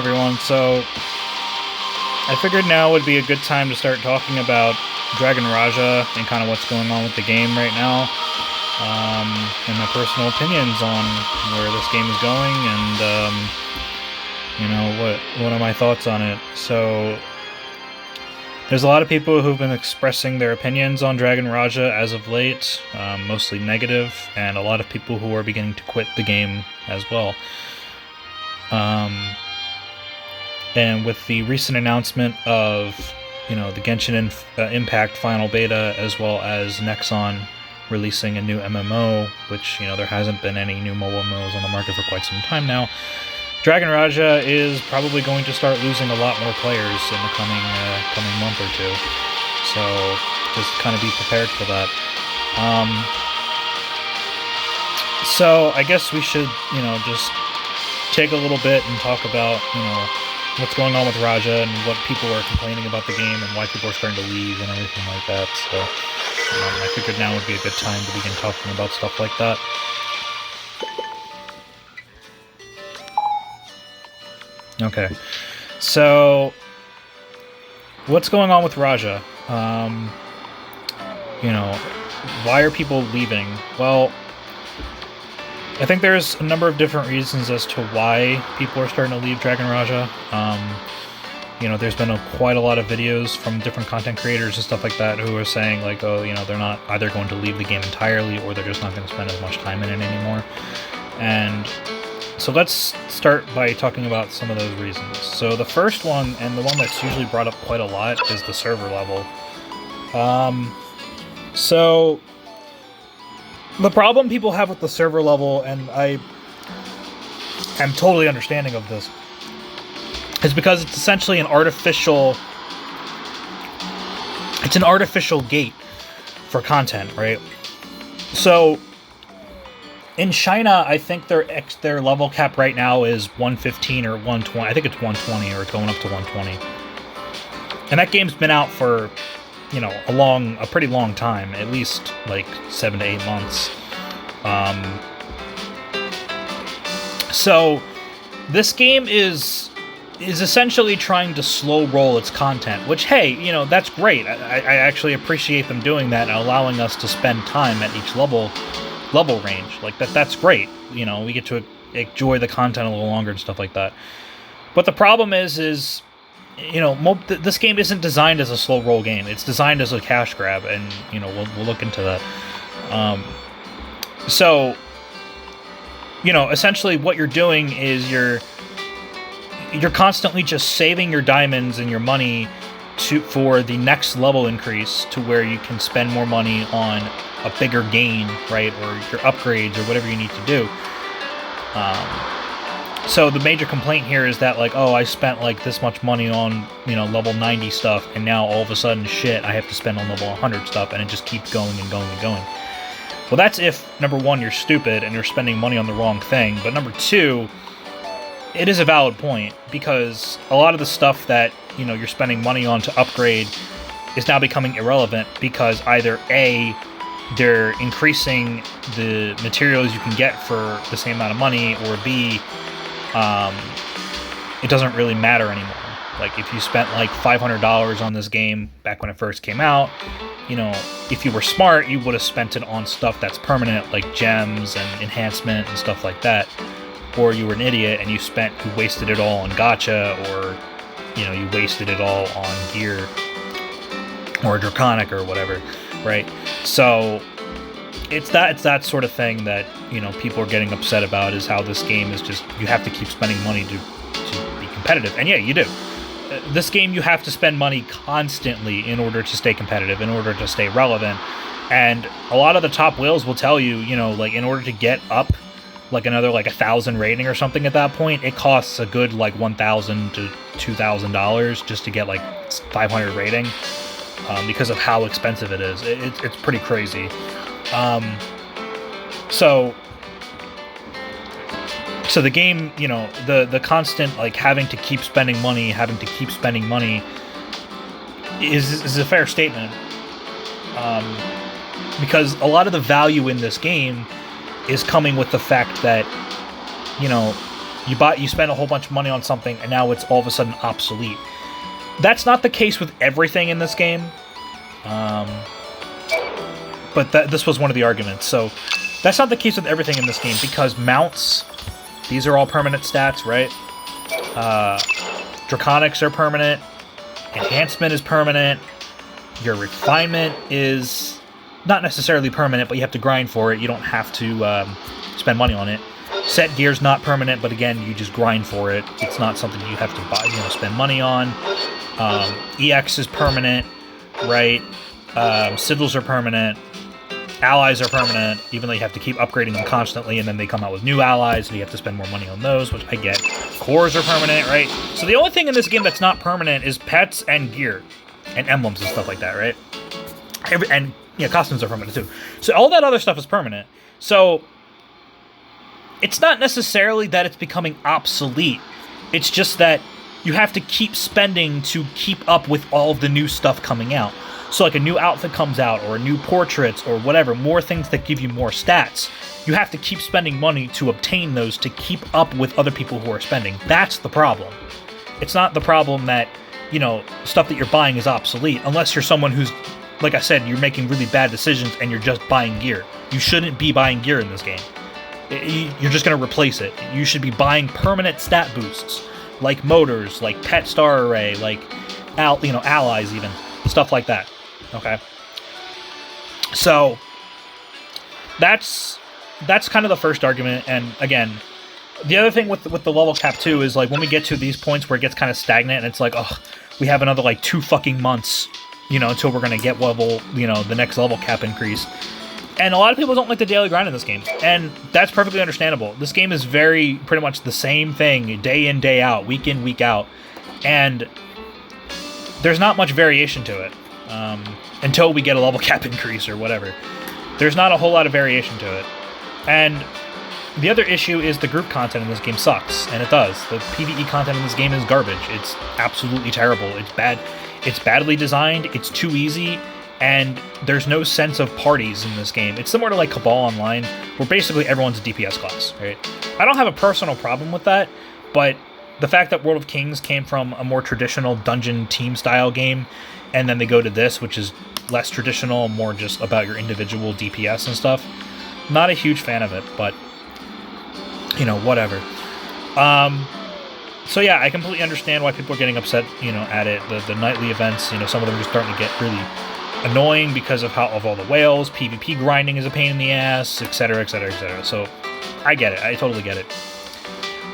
everyone. So, I figured now would be a good time to start talking about Dragon Raja and kind of what's going on with the game right now, and my personal opinions on where this game is going, and what are my thoughts on it. So, there's a lot of people who've been expressing their opinions on Dragon Raja as of late, mostly negative, and a lot of people who are beginning to quit the game as well. And with the recent announcement of, the Genshin Impact Final Beta, as well as Nexon releasing a new MMO, which, there hasn't been any new mobile MMOs on the market for quite some time now, Dragon Raja is probably going to start losing a lot more players in the coming month or two. So just kind of be prepared for that. So I guess we should, just take a little bit and talk about, what's going on with Raja and what people are complaining about the game and why people are starting to leave and everything like that. So I figured now would be a good time to begin talking about stuff like that. Okay, so what's going on with Raja? Why are people leaving? Well, I think there's a number of different reasons as to why people are starting to leave Dragon Raja. There's been quite a lot of videos from different content creators and stuff like that who are saying, like, they're not either going to leave the game entirely or they're just not going to spend as much time in it anymore. And so let's start by talking about some of those reasons. So the first one, and the one that's usually brought up quite a lot, is the server level. So the problem people have with the server level, and I am totally understanding of this, is because it's essentially an artificial gate for content, right? So in China, I think their level cap right now is 115 or 120. I think it's 120 or going up to 120. And that game's been out for, a pretty long time, at least like 7 to 8 months. So this game is essentially trying to slow roll its content, which, hey, that's great. I actually appreciate them doing that and allowing us to spend time at each level range. Like that's great. We get to enjoy the content a little longer and stuff like that. But the problem is this game isn't designed as a slow roll game. It's designed as a cash grab, and we'll look into that. So essentially what you're doing is you're constantly just saving your diamonds and your money for the next level increase, to where you can spend more money on a bigger gain, right, or your upgrades or whatever you need to do. So the major complaint here is that, like, I spent like this much money on level 90 stuff, and now all of a sudden, shit, I have to spend on level 100 stuff, and it just keeps going and going and going. Well, that's if, number one, you're stupid and you're spending money on the wrong thing, but number two, it is a valid point, because a lot of the stuff that you're spending money on to upgrade is now becoming irrelevant, because either A, they're increasing the materials you can get for the same amount of money, or B, it doesn't really matter anymore. Like, if you spent like $500 on this game back when it first came out, if you were smart, you would have spent it on stuff that's permanent, like gems and enhancement and stuff like that. Or you were an idiot and you wasted it all on gacha, or you wasted it all on gear or draconic or whatever, right? So it's that sort of thing that people are getting upset about, is how this game is just, you have to keep spending money to be competitive. And yeah, you do. This game, you have to spend money constantly in order to stay competitive, in order to stay relevant. And a lot of the top whales will tell you, like, in order to get up like another like 1,000 rating or something at that point, it costs a good like $1,000 to $2,000 just to get like 500 rating, because of how expensive it is. It's pretty crazy. So the game, the constant like having to keep spending money is a fair statement, because a lot of the value in this game is coming with the fact that You spend a whole bunch of money on something, and now it's all of a sudden obsolete. That's not the case with everything in this game. But this was one of the arguments. So that's not the case with everything in this game, because mounts, these are all permanent stats, right? Draconics are permanent. Enhancement is permanent. Your refinement is not necessarily permanent, but you have to grind for it. You don't have to spend money on it. Set gear's not permanent, but again, you just grind for it. It's not something you have to buy, spend money on. EX is permanent, right? Sigils are permanent. Allies are permanent, even though you have to keep upgrading them constantly, and then they come out with new allies, and you have to spend more money on those, which I get. Cores are permanent, right? So the only thing in this game that's not permanent is pets and gear, and emblems and stuff like that, right? And costumes are permanent too. So all that other stuff is permanent. So it's not necessarily that it's becoming obsolete. It's just that you have to keep spending to keep up with all of the new stuff coming out. So like a new outfit comes out, or a new portraits, or whatever, more things that give you more stats. You have to keep spending money to obtain those to keep up with other people who are spending. That's the problem. It's not the problem that, stuff that you're buying is obsolete, unless you're someone who's, like I said, you're making really bad decisions and you're just buying gear. You shouldn't be buying gear in this game. You're just going to replace it. You should be buying permanent stat boosts, like motors, like pet star array, like allies even, stuff like that. Okay, so that's kind of the first argument. And again, the other thing with the level cap too is like when we get to these points where it gets kind of stagnant, and it's like, oh, we have another like 2 fucking months, until we're gonna get level, the next level cap increase. And a lot of people don't like the daily grind in this game, and that's perfectly understandable. This game is pretty much the same thing, day in, day out, week in, week out, and there's not much variation to it. Until we get a level cap increase or whatever. There's not a whole lot of variation to it. And the other issue is the group content in this game sucks, and it does. The PvE content in this game is garbage. It's absolutely terrible. It's bad. It's badly designed, it's too easy, and there's no sense of parties in this game. It's similar to like Cabal Online, where basically everyone's a DPS class, right? I don't have a personal problem with that, but the fact that World of Kings came from a more traditional dungeon team style game, and then they go to this, which is less traditional, more just about your individual DPS and stuff. Not a huge fan of it, but, whatever. So yeah, I completely understand why people are getting upset, at it. The nightly events, some of them are starting to get really annoying because of all the whales. PvP grinding is a pain in the ass, etc., etc., etc. So I get it. I totally get it.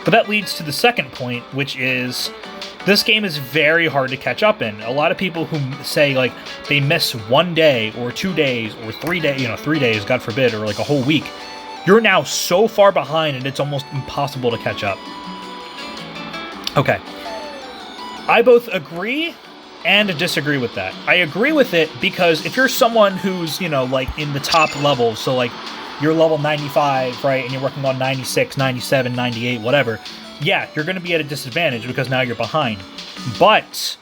But that leads to the second point, which is this game is very hard to catch up in. A lot of people who say, like, they miss 1 day or 2 days or 3 days, 3 days, God forbid, or like a whole week, you're now so far behind and it's almost impossible to catch up. Okay. I both agree and disagree with that. I agree with it because if you're someone who's, like in the top level, so like you're level 95, right, and you're working on 96, 97, 98, whatever, yeah, you're going to be at a disadvantage because now you're behind. But,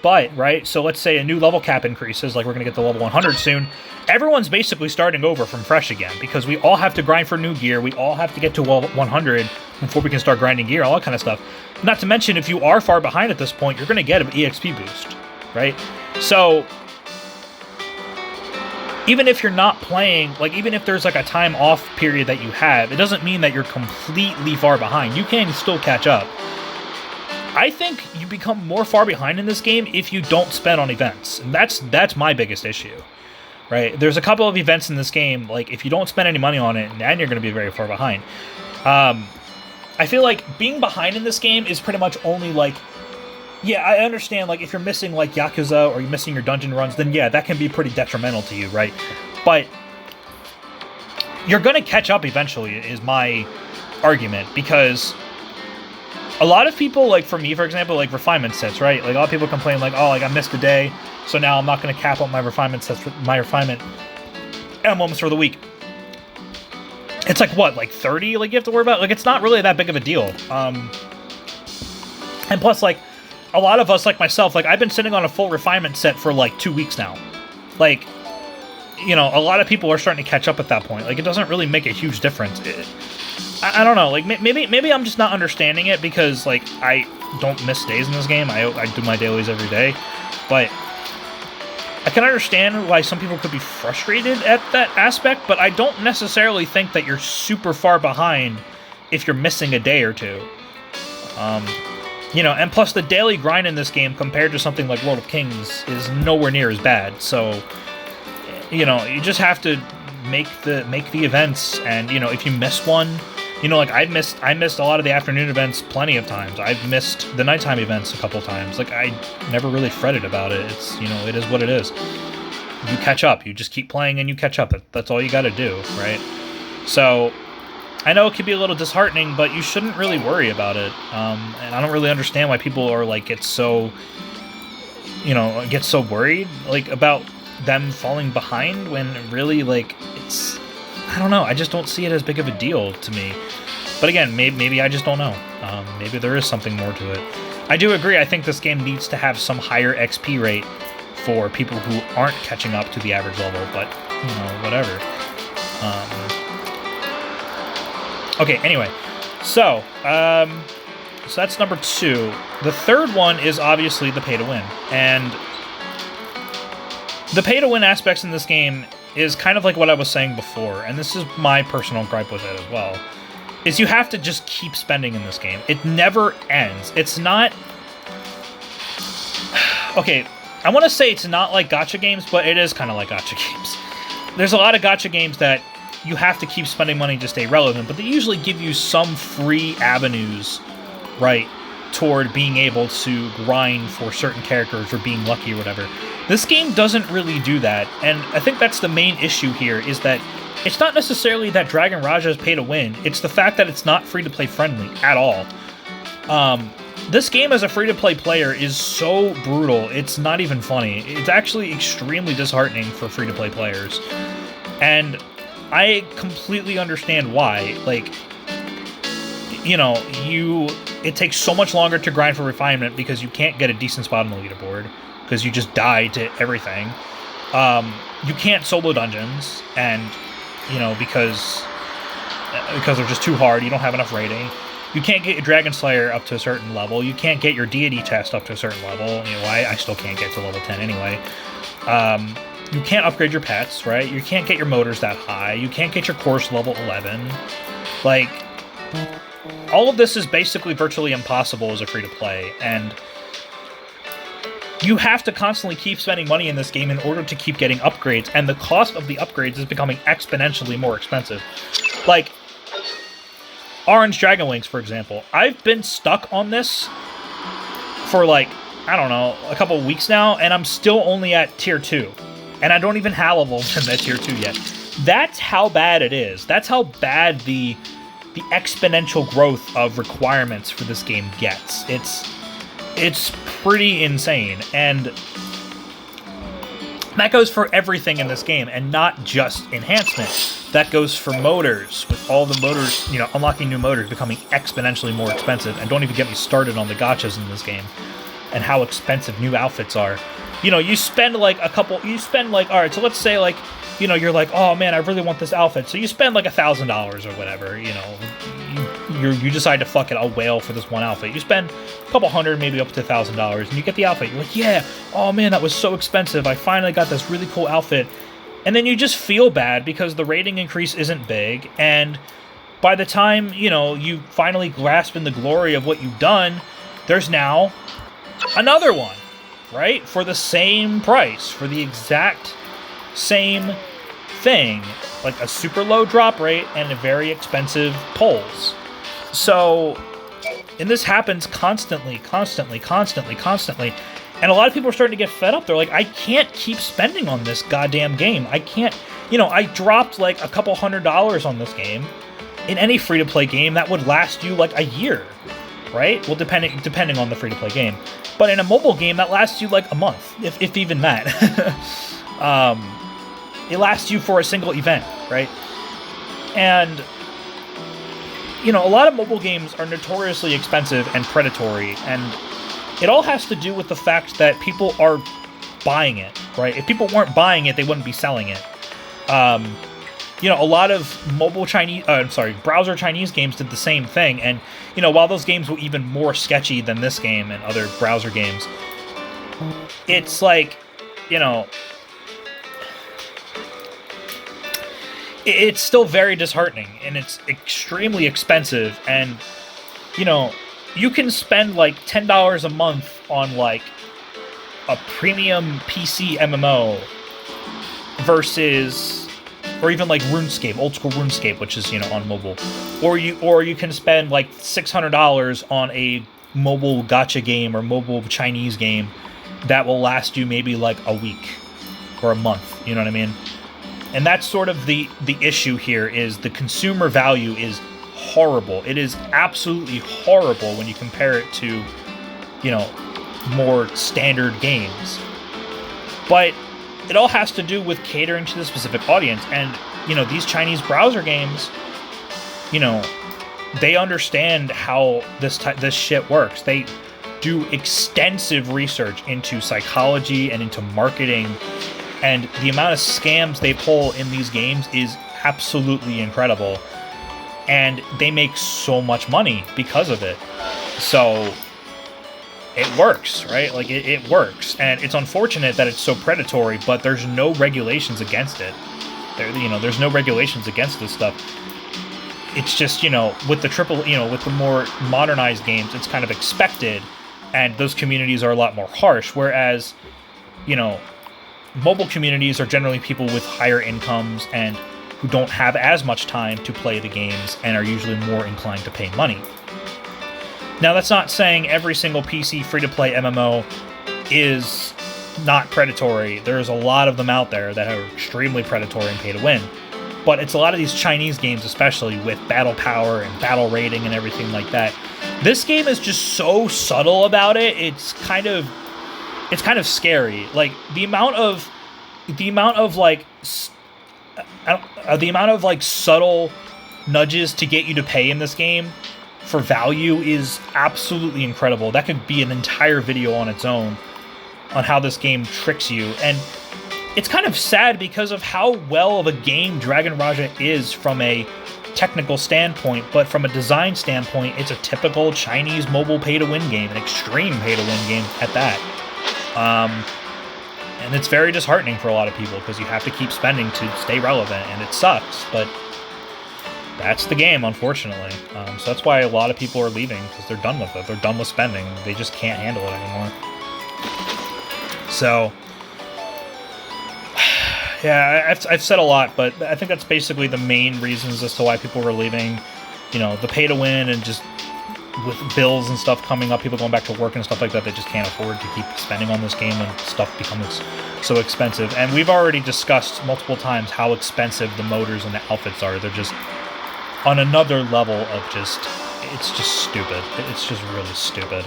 right, so let's say a new level cap increases, like we're going to get to level 100 soon, everyone's basically starting over from fresh again because we all have to grind for new gear, we all have to get to level 100 before we can start grinding gear, all that kind of stuff. Not to mention, if you are far behind at this point, you're going to get an EXP boost, right? So even if you're not playing, like even if there's like a time off period that you have, it doesn't mean that you're completely far behind. You can still catch up. I think you become more far behind in this game if you don't spend on events. And that's my biggest issue, right? There's a couple of events in this game, like if you don't spend any money on it, then you're going to be very far behind. I feel like being behind in this game is pretty much only like, yeah, I understand, like, if you're missing, like, Yakuza or you're missing your dungeon runs, then, yeah, that can be pretty detrimental to you, right? But you're going to catch up eventually, is my argument, because a lot of people, like, for me, for example, like, refinement sets, right? Like, a lot of people complain, like, oh, like, I missed a day, so now I'm not going to cap up my refinement sets, my refinement emblems for the week. It's like, what, like, 30? Like, you have to worry about? Like, it's not really that big of a deal. And plus, like, a lot of us, like myself, like, I've been sitting on a full refinement set for, like, 2 weeks now. Like, a lot of people are starting to catch up at that point. Like, it doesn't really make a huge difference. I don't know. Like maybe I'm just not understanding it because like I don't miss days in this game. I do my dailies every day, but I can understand why some people could be frustrated at that aspect. But I don't necessarily think that you're super far behind if you're missing a day or two. And plus the daily grind in this game compared to something like World of Kings is nowhere near as bad. So, you just have to make the events, and if you miss one, like I missed a lot of the afternoon events plenty of times. I've missed the nighttime events a couple times. Like I never really fretted about it. It's it is what it is. You catch up. You just keep playing and you catch up. That's all you got to do, right? So I know it can be a little disheartening, but you shouldn't really worry about it. And I don't really understand why people are like get so worried like about them falling behind when really like it's. I don't know. I just don't see it as big of a deal to me. But again, maybe I just don't know. Maybe there is something more to it. I do agree. I think this game needs to have some higher XP rate for people who aren't catching up to the average level. But whatever. Okay. Anyway, so that's number 2. The third one is obviously the pay to win, and the pay to win aspects in this game is kind of like what I was saying before, and this is my personal gripe with it as well, is you have to just keep spending in this game. It never ends. It's not... Okay, I want to say it's not like gacha games, but it is kind of like gacha games. There's a lot of gacha games that you have to keep spending money to stay relevant, but they usually give you some free avenues, right, toward being able to grind for certain characters or being lucky or whatever. This game doesn't really do that, and I think that's the main issue here, is that it's not necessarily that Dragon Raja is pay to win, it's the fact that it's not free-to-play friendly at all. This game as a free-to-play player is so brutal, it's not even funny. It's actually extremely disheartening for free-to-play players. And I completely understand why. Like, it takes so much longer to grind for refinement because you can't get a decent spot on the leaderboard, because you just die to everything. You can't solo dungeons, and because they're just too hard. You don't have enough rating. You can't get your Dragon Slayer up to a certain level. You can't get your deity chest up to a certain level. I still can't get to level 10 anyway. You can't upgrade your pets, right? You can't get your motors that high. You can't get your course level 11. Like, all of this is basically virtually impossible as a free-to-play, and you have to constantly keep spending money in this game in order to keep getting upgrades, and the cost of the upgrades is becoming exponentially more expensive. Like, Orange Dragon Wings, for example. I've been stuck on this for, like, I don't know, a couple of weeks now, and I'm still only at Tier 2. And I don't even have level in that Tier 2 yet. That's how bad it is. That's how bad the exponential growth of requirements for this game gets. It's pretty insane, and that goes for everything in this game, and not just enhancement. That goes for motors, with all the motors, unlocking new motors becoming exponentially more expensive, and don't even get me started on the gachas in this game, and how expensive new outfits are. You spend all right, so let's say you're like, oh man, I really want this outfit, so you spend like $1,000 or whatever, you decide to fuck it, I'll wail for this one outfit. You spend a couple hundred, maybe up to $1,000, and you get the outfit. You're like, yeah, oh man, that was so expensive. I finally got this really cool outfit. And then you just feel bad because the rating increase isn't big, and by the time, you finally grasp in the glory of what you've done, there's now another one, right? For the same price, for the exact same thing, like a super low drop rate and a very expensive pulls. So, and this happens constantly, and a lot of people are starting to get fed up. They're like, I can't keep spending on this goddamn game. I can't, I dropped like a couple $100 on this game. In any free-to-play game, that would last you like a year, right? Well, depending on the free-to-play game. But in a mobile game, that lasts you like a month, if even that. It lasts you for a single event, right? And, a lot of mobile games are notoriously expensive and predatory, and it all has to do with the fact that people are buying it, right? If people weren't buying it, they wouldn't be selling it. a lot of browser Chinese games did the same thing. And, while those games were even more sketchy than this game and other browser games, it's like, it's still very disheartening, and it's extremely expensive. And, you can spend like $10 a month on like a premium PC MMO versus, or even like RuneScape, old school RuneScape, which is, on mobile, or you can spend like $600 on a mobile gacha game or mobile Chinese game that will last you maybe like a week or a month. You know what I mean? And that's sort of the issue here, is the consumer value is horrible. It is absolutely horrible when you compare it to, more standard games. But it all has to do with catering to the specific audience. And, these Chinese browser games, they understand how this shit works. They do extensive research into psychology and into marketing, and the amount of scams they pull in these games is absolutely incredible. And they make so much money because of it. So it works, right? Like, it works. And it's unfortunate that it's so predatory, but there's no regulations against it. There's no regulations against this stuff. It's just, with the more modernized games, it's kind of expected, and those communities are a lot more harsh. Whereas, mobile communities are generally people with higher incomes and who don't have as much time to play the games and are usually more inclined to pay money. Now, that's not saying every single PC free-to-play MMO is not predatory. There's a lot of them out there that are extremely predatory and pay to win. But it's a lot of these Chinese games, especially with battle power and battle rating and everything like that. This game is just so subtle about it. It's kind of scary. Like, the amount of subtle nudges to get you to pay in this game for value is absolutely incredible. That could be an entire video on its own on how this game tricks you. And it's kind of sad because of how well of a game Dragon Raja is from a technical standpoint, but from a design standpoint, it's a typical Chinese mobile pay-to-win game, an extreme pay-to-win game at that. And it's very disheartening for a lot of people because you have to keep spending to stay relevant, and it sucks, but that's the game, unfortunately. So that's why a lot of people are leaving, because they're done with it. They're done with spending. They just can't handle it anymore. So, yeah, I've said a lot, but I think that's basically the main reasons as to why people were leaving. The pay to win, and just with bills and stuff coming up, people going back to work and stuff like that, they just can't afford to keep spending on this game when stuff becomes so expensive. And we've already discussed multiple times how expensive the motors and the outfits are. They're just on another level of it's just stupid. It's just really stupid.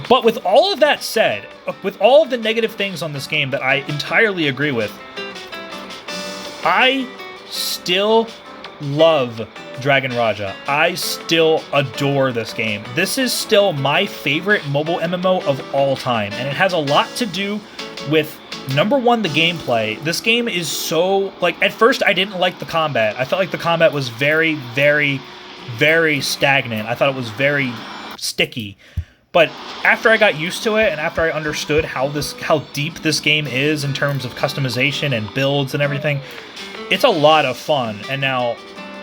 But with all of that said, with all of the negative things on this game that I entirely agree with, I still love Dragon Raja. I still adore this game. This is still my favorite mobile MMO of all time, and it has a lot to do with, number one, the gameplay. This game is so, at first I didn't like the combat. I felt like the combat was very, very, very stagnant. I thought it was very sticky. But after I got used to it, and after I understood how deep this game is in terms of customization and builds and everything, it's a lot of fun. And now,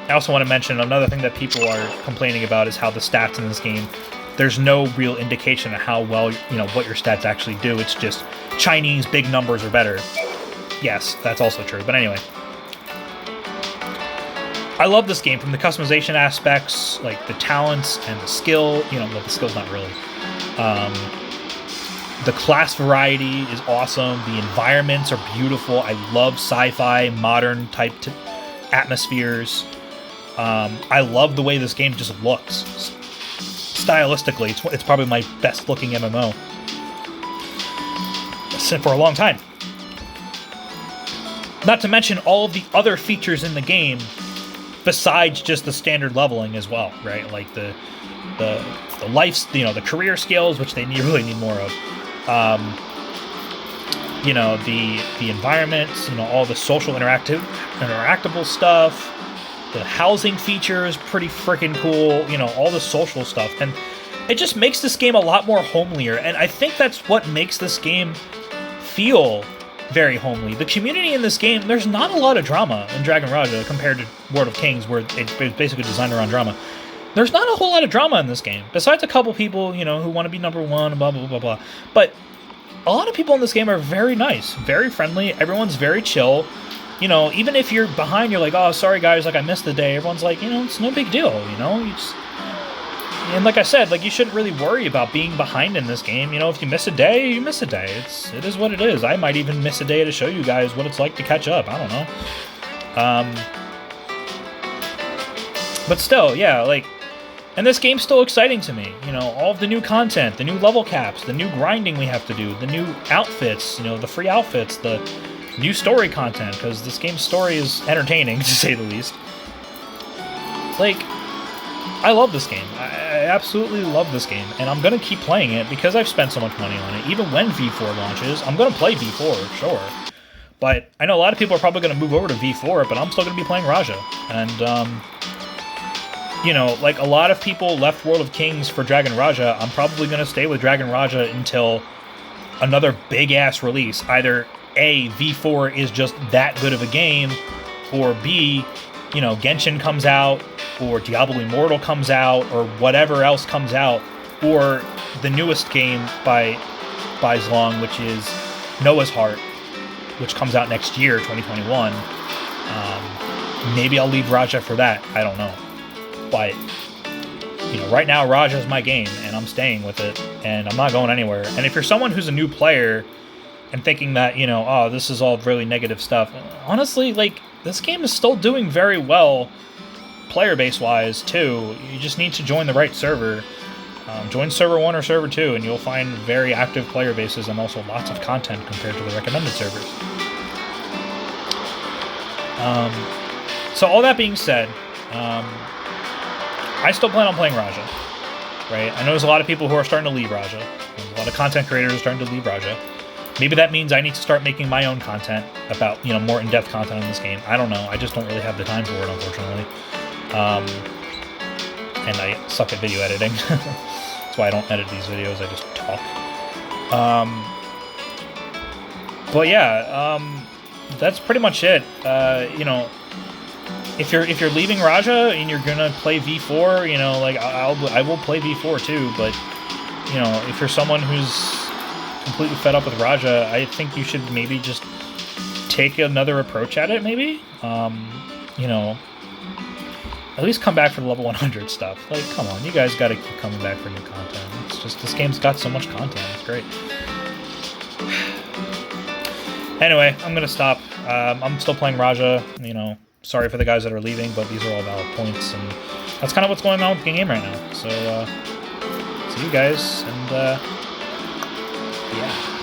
I also want to mention another thing that people are complaining about is how the stats in this game, there's no real indication of how well, what your stats actually do. It's just Chinese big numbers are better. Yes, that's also true. But anyway, I love this game from the customization aspects, like the talents and the skill. Well, the skill's not really. The class variety is awesome. The environments are beautiful. I love sci-fi, modern type atmospheres. I love the way this game just looks. Stylistically, it's probably my best looking MMO for a long time. Not to mention all of the other features in the game besides just the standard leveling as well, right? Like the life, the career skills, which they really need more of. You know, the environments, you know, all the social interactable stuff. The housing feature is pretty freaking cool, you know, all the social stuff. And it just makes this game a lot more homelier. And I think that's what makes this game feel very homely. The community in this game, there's not a lot of drama in Dragon Raja compared to World of Kings, where it's basically designed around drama. There's not a whole lot of drama in this game, besides a couple people, you know, who want to be number one, blah, blah, blah, blah. But a lot of people in this game are very nice, very friendly. Everyone's very chill. You know, even if you're behind, you're like, oh, sorry, guys, like, I missed the day. Everyone's like, you know, it's no big deal, you know? You just... And like I said, like, you shouldn't really worry about being behind in this game. You know, if you miss a day, you miss a day. It is what it is. I might even miss a day to show you guys what it's like to catch up. I don't know. But still, yeah, like... And this game's still exciting to me. You know, all of the new content, the new level caps, the new grinding we have to do, the new outfits, you know, the free outfits, the new story content, because this game's story is entertaining, to say the least. Like, I love this game. I absolutely love this game, and I'm going to keep playing it because I've spent so much money on it. Even when V4 launches, I'm going to play V4, sure. But I know a lot of people are probably going to move over to V4, but I'm still going to be playing Raja. And, you know, like, a lot of people left World of Kings for Dragon Raja. I'm probably going to stay with Dragon Raja until another big-ass release. Either A, V4 is just that good of a game, or B, you know, Genshin comes out, or Diablo Immortal comes out, or whatever else comes out, or the newest game by Zlong, which is Noah's Heart, which comes out next year, 2021. Maybe I'll leave Raja for that. I don't know. But, you know, right now Raja's my game, and I'm staying with it, and I'm not going anywhere. And if you're someone who's a new player and thinking that, you know, oh, this is all really negative stuff, honestly, like, this game is still doing very well player base-wise, too. You just need to join the right server. Join Server 1 or Server 2, and you'll find very active player bases and also lots of content compared to the recommended servers. So all that being said, I still plan on playing Raja, right? I know there's a lot of people who are starting to leave Raja. There's a lot of content creators are starting to leave Raja. Maybe that means I need to start making my own content about, you know, more in-depth content in this game. I don't know. I just don't really have the time for it, unfortunately. And I suck at video editing. That's why I don't edit these videos. I just talk. But yeah, that's pretty much it. You know, if you're leaving Raja and you're gonna play V4, you know, like I will play V4 too. But you know, if you're someone who's completely fed up with Raja, I think you should maybe just take another approach at it, maybe. You know, at least come back for the level 100 stuff. Like, come on, you guys gotta keep coming back for new content. It's just, this game's got so much content, it's great. Anyway, I'm gonna stop. I'm still playing Raja, you know, sorry for the guys that are leaving, but these are all valid points, and that's kind of what's going on with the game right now. So, see you guys, and, yeah.